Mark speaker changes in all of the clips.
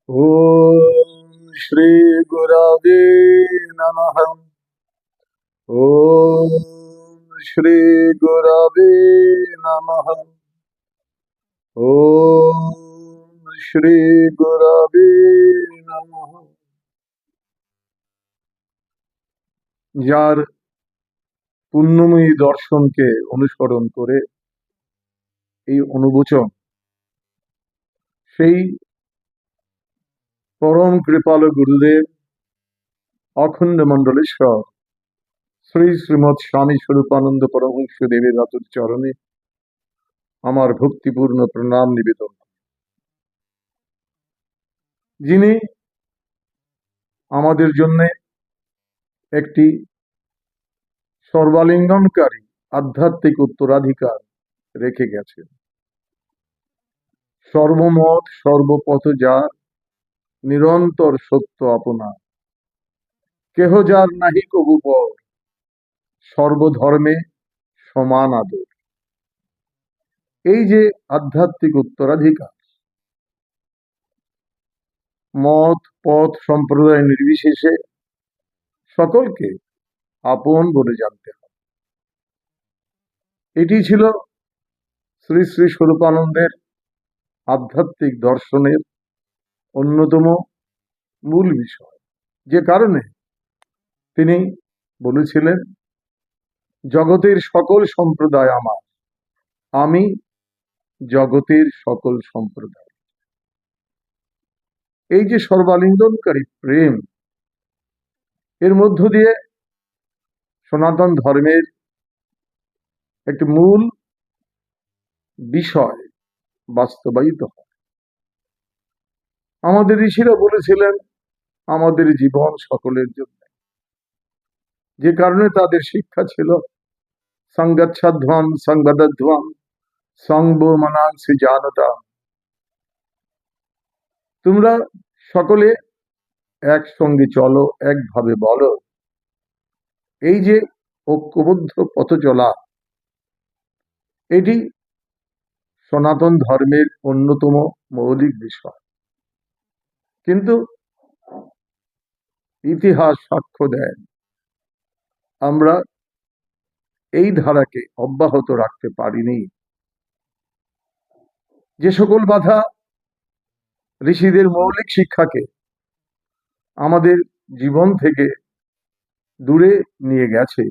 Speaker 1: ओम श्री गुरवे नमः। ओम श्री गुरवे नमः। ओम श्री गुरवे नमः। যার পুণ্যময়ী দর্শনকে অনুসরণ করে এই অনুবচন, সেই পরম কৃপালু গুরুদেব অখণ্ড মণ্ডলেশ্বর শ্রী শ্রীমৎ স্বামী স্বরূপানন্দ পরমহংস দেবের রাতুর চরণে আমার ভক্তিপূর্ণ প্রণাম নিবেদন। যিনি আমাদের জন্য একটি সর্বালিঙ্গনকারী আধ্যাত্মিক উত্তরাধিকার রেখে গেছেন। সর্বমত সর্বপথ যার, নিরন্তর সত্য আপনা, কেহ যার নাহি কবু পর, সর্বধর্মে সমান আদর। এই যে আধ্যাত্মিক উত্তরাধিকার, মত পথ সম্প্রদায় নির্বিশেষে সকলকে আপন বলে জানতে হবে। এটি ছিল শ্রী শ্রী স্বরূপানন্দের আধ্যাত্মিক দর্শনের অন্যতম মূল বিষয়, যে কারণে তিনি বলেছিলেন, জগতের সকল সম্প্রদায় আমার, আমি জগতের সকল সম্প্রদায়। এই যে সর্বালিঙ্গনকারী প্রেম, এর মধ্য দিয়ে সনাতন ধর্মের একটি মূল বিষয় বাস্তবায়িত হয়। আমাদের ঋষিরা বলেছিলেন, আমাদের জীবন সকলের জন্য, যে কারণে তাদের শিক্ষা ছিল সঙ্গচ্ছধ্বম সংবদধ্বম সংবো মনাংসি জানতা। তোমরা সকলে একসঙ্গে চলো, একভাবে বলো। এই যে ঐক্যবদ্ধ পথ চলা, এটি সনাতন ধর্মের অন্যতম মৌলিক বিষয়। কিন্তু ইতিহাস সাক্ষ্য দেয়, আমরা এই ধারাকে অব্যাহত রাখতে পারিনি। যে সকল বাধা ঋষিদের মৌলিক শিক্ষাকে আমাদের জীবন থেকে দূরে নিয়ে গেছে,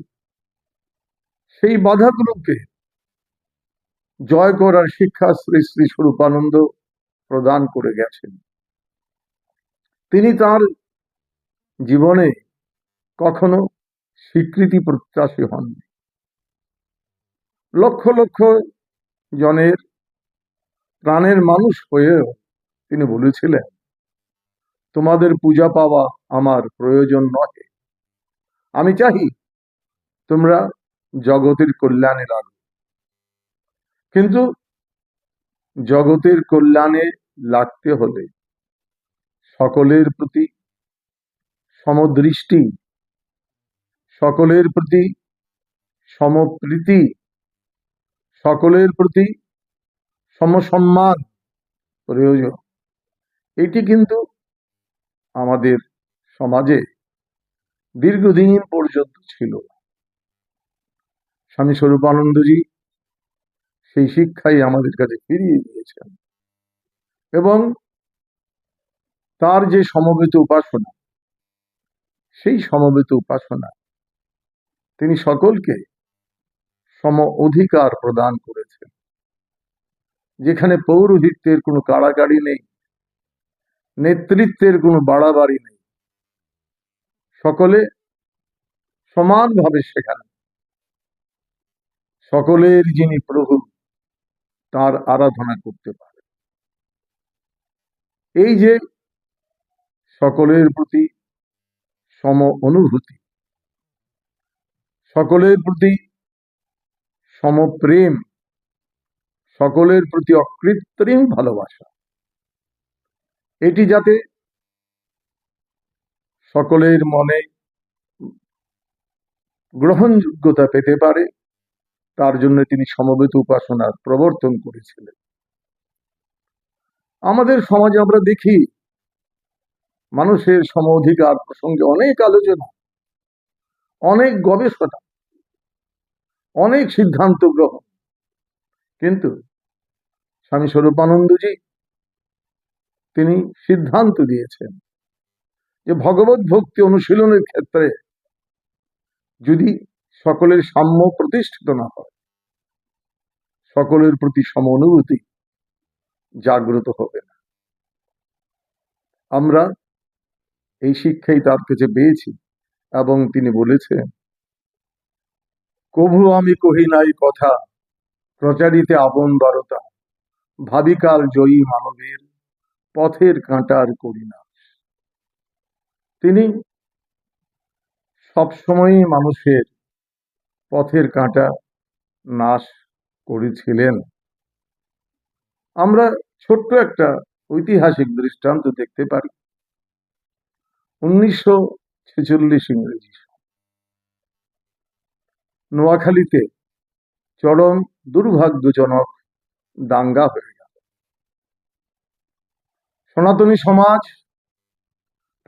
Speaker 1: সেই বাধাগুলোকে জয় করার শিক্ষা শ্রী শ্রী স্বরূপানন্দ প্রদান করে গেছেন। তিনি তার জীবনে কখনো স্বীকৃতি প্রত্যাশী হননি। লক্ষ লক্ষ জনের প্রাণের মানুষ হয়েও তিনি বলেছিলেন, তোমাদের পূজা পাওয়া আমার প্রয়োজন নয়, আমি চাই তোমরা জগতের কল্যাণে লাগো। কিন্তু জগতের কল্যাণে লাগতে হলে সকলের প্রতি সমদৃষ্টি, সকলের প্রতি সমপ্রীতি, সকলের প্রতি সমসম্মান প্রয়োজন। এটি কিন্তু আমাদের সমাজে দীর্ঘদিন পর্যন্ত ছিল। স্বামী স্বরূপানন্দজি সেই শিক্ষাই আমাদের কাছে ফিরিয়ে দিয়েছেন, এবং তার যে সমবেত উপাসনা, সেই সমবেত উপাসনা তিনি সকলকে সম অধিকার প্রদান করেছেন। যেখানে পৌরোহিত্যের কোনো কাড়াকাড়ি নেই, নেতৃত্বের কোনো বাড়াবাড়ি নেই, সকলে সমানভাবে সেখানে সকলের যিনি প্রভু, তার আরাধনা করতে পারে। এই যে সকলের প্রতি সম অনুভূতি, সকলের প্রতি সমপ্রেম, সকলের প্রতি অকৃত্রিম ভালোবাসা, এটি যাতে সকলের মনে গ্রহণযোগ্যতা পেতে পারে, তার জন্য তিনি সমবেত উপাসনার প্রবর্তন করেছিলেন। আমাদের সমাজে আমরা দেখি মানুষের সম অধিকার প্রসঙ্গে অনেক আলোচনা, অনেক গবেষণা, অনেক সিদ্ধান্ত গ্রহণ, কিন্তু স্বামী স্বরূপানন্দজি তিনি সিদ্ধান্ত দিয়েছেন যে ভগবত ভক্তি অনুশীলনের ক্ষেত্রে যদি সকলের সাম্য প্রতিষ্ঠিত না হয়, সকলের প্রতি সম অনুভূতি জাগ্রত হবে না। আমরা এই শিক্ষাই তার কাছে পেয়েছি, এবং তিনি বলেছেন, কভু আমি কহি নাই কথা, প্রচারিতে আপন বারতা, ভাবিকাল জয়ী মানবের পথের কাঁটার করি না। তিনি সবসময়ই মানুষের পথের কাঁটা নাশ করেছিলেন। আমরা ছোট্ট একটা ঐতিহাসিক দৃষ্টান্ত দেখতে পারি। 1946 ইংরেজি নোয়াখালীতে চরম দুর্ভাগ্যজনক দাঙ্গা হয়ে গেল। সনাতনী সমাজ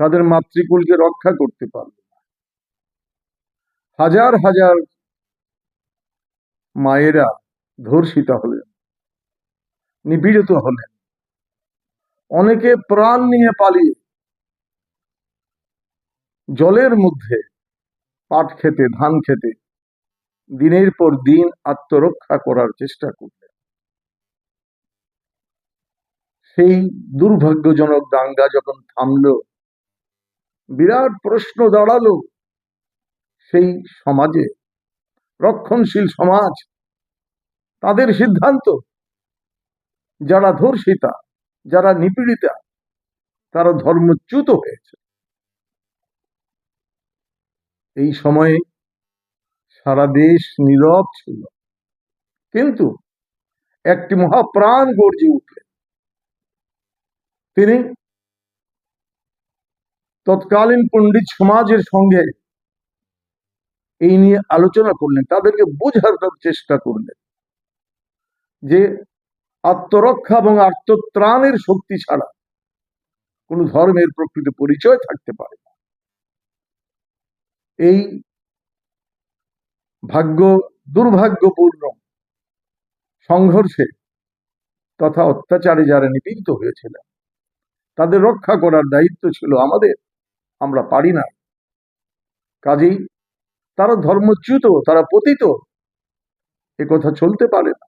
Speaker 1: তাদের মাতৃকুলকে রক্ষা করতে পারল না। হাজার হাজার মায়েরা ধর্ষিতা হলেন, নিপীড়িত হলেন, অনেকে প্রাণ নিয়ে পালিয়ে জলের মধ্যে পাট খেতে, ধান খেতে দিনের পর দিন আত্মরক্ষা করার চেষ্টা করলেন। সেই দুর্ভাগ্যজনক দাঙ্গা যখন থামলো, বিরাট প্রশ্ন দাঁড়ালো সেই সমাজে, রক্ষণশীল সমাজ, তাদের সিদ্ধান্ত, যারা ধর্ষিতা, যারা নিপীড়িতা, তারা ধর্মচ্যুত হয়েছে। এই সময়ে সারা দেশ নীরব ছিল, কিন্তু একটি মহাপ্রাণ গর্জে উঠলেন। তিনি তৎকালীন পণ্ডিত সমাজের সঙ্গে এই নিয়ে আলোচনা করলেন, তাদেরকে বোঝানোর চেষ্টা করলেন যে আত্মরক্ষা এবং আত্মত্রাণের শক্তি ছাড়া কোন ধর্মের প্রকৃত পরিচয় থাকতে পারে না। এই দুর্ভাগ্যপূর্ণ সংঘর্ষে তথা অত্যাচারে যারা নিপীড়িত হয়েছিলেন, তাদের রক্ষা করার দায়িত্ব ছিল আমাদের। আমরা পারি না, কাজেই তারা ধর্মচ্যুত, তারা পতিত, এ কথা চলতে পারে না।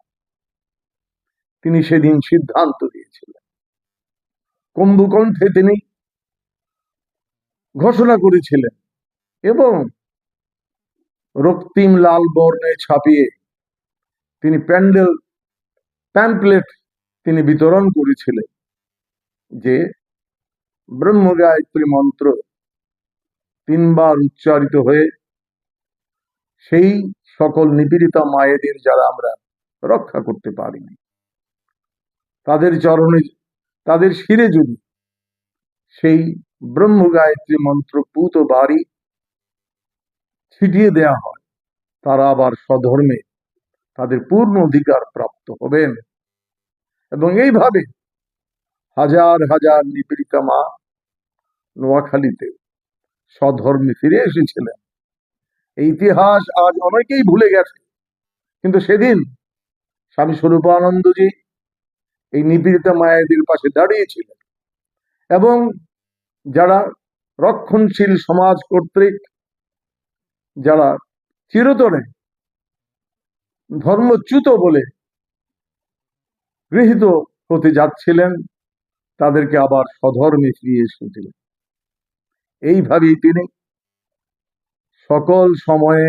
Speaker 1: তিনি সেদিন সিদ্ধান্ত দিয়েছিলেন, কম্বুকণ্ঠে তিনি ঘোষণা করেছিলেন এবং রক্তিম লাল বর্ণে ছাপিয়ে তিনি প্যাম্পলেট তিনি বিতরণ করেছিলেন যে ব্রহ্ম গায়ত্রী মন্ত্র 3 বার উচ্চারিত হয়ে সেই সকল নিপীড়িতা মায়েদের যারা আমরা রক্ষা করতে পারিনি, তাদের চরণে, তাদের শিরে যদি সেই ব্রহ্ম গায়ত্রী মন্ত্র পূত বাড়ি ছিটিয়ে দেয়া হয়, তারা আবার স্বধর্মে তাদের পূর্ণ অধিকার প্রাপ্ত হবেন। এবং এইভাবে হাজার হাজার নিপীড়িতা মা নোয়াখালীতে স্বধর্মে ফিরে এসেছিলেন। এই ইতিহাস আজ অনেকেই ভুলে গেছে, কিন্তু সেদিন স্বামী স্বরূপানন্দজি এই নিপীড়িতা মায়েদের পাশে দাঁড়িয়েছিলেন, এবং যারা রক্ষণশীল সমাজ কর্তৃক যারা চিরতরে ধর্মচ্যুত বলে গৃহীত হতে যাচ্ছিলেন, তাদেরকে আবার স্বধর্মে ফিরিয়ে এসেছিলেন। এইভাবেই তিনি সকল সময়ে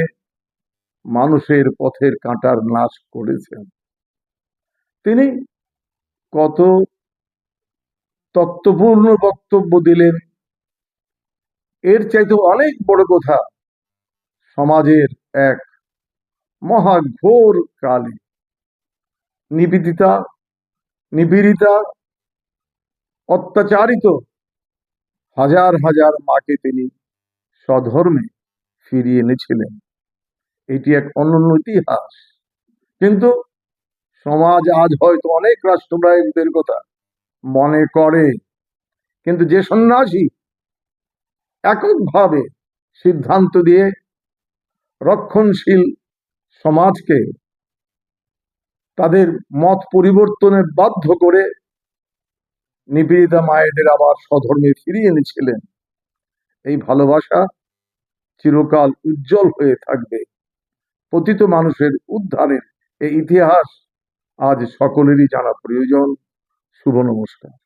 Speaker 1: মানুষের পথের কাঁটার নাশ করেছেন। তিনি কত তত্ত্বপূর্ণ বক্তব্য দিলেন, এর চাইতে অনেক বড় কথা, সমাজের এক মহাঘোর কালে নিপীড়িতা, অত্যাচারিত হাজার হাজার মাকে তিনি স্বধর্মে ফিরিয়ে এনেছিলেন। এটি এক অনন্য ইতিহাস। কিন্তু সমাজ আজ হয়তো অনেক রাষ্ট্রনায়কদের কথা মনে করে, কিন্তু যে সন্ন্যাসী এককভাবে সিদ্ধান্ত দিয়ে রক্ষণশীল সমাজকে তাদের মত পরিবর্তনে বাধ্য করে নিপীড়িতা মায়েদের আবার স্বধর্মে ফিরিয়ে এনেছিলেন। এই ভালোবাসা চিরকাল উজ্জ্বল হয়ে থাকবে। পতিত মানুষের উদ্ধারের এই ইতিহাস আজ সকলেরই জানা প্রয়োজন। শুভ নমস্কার।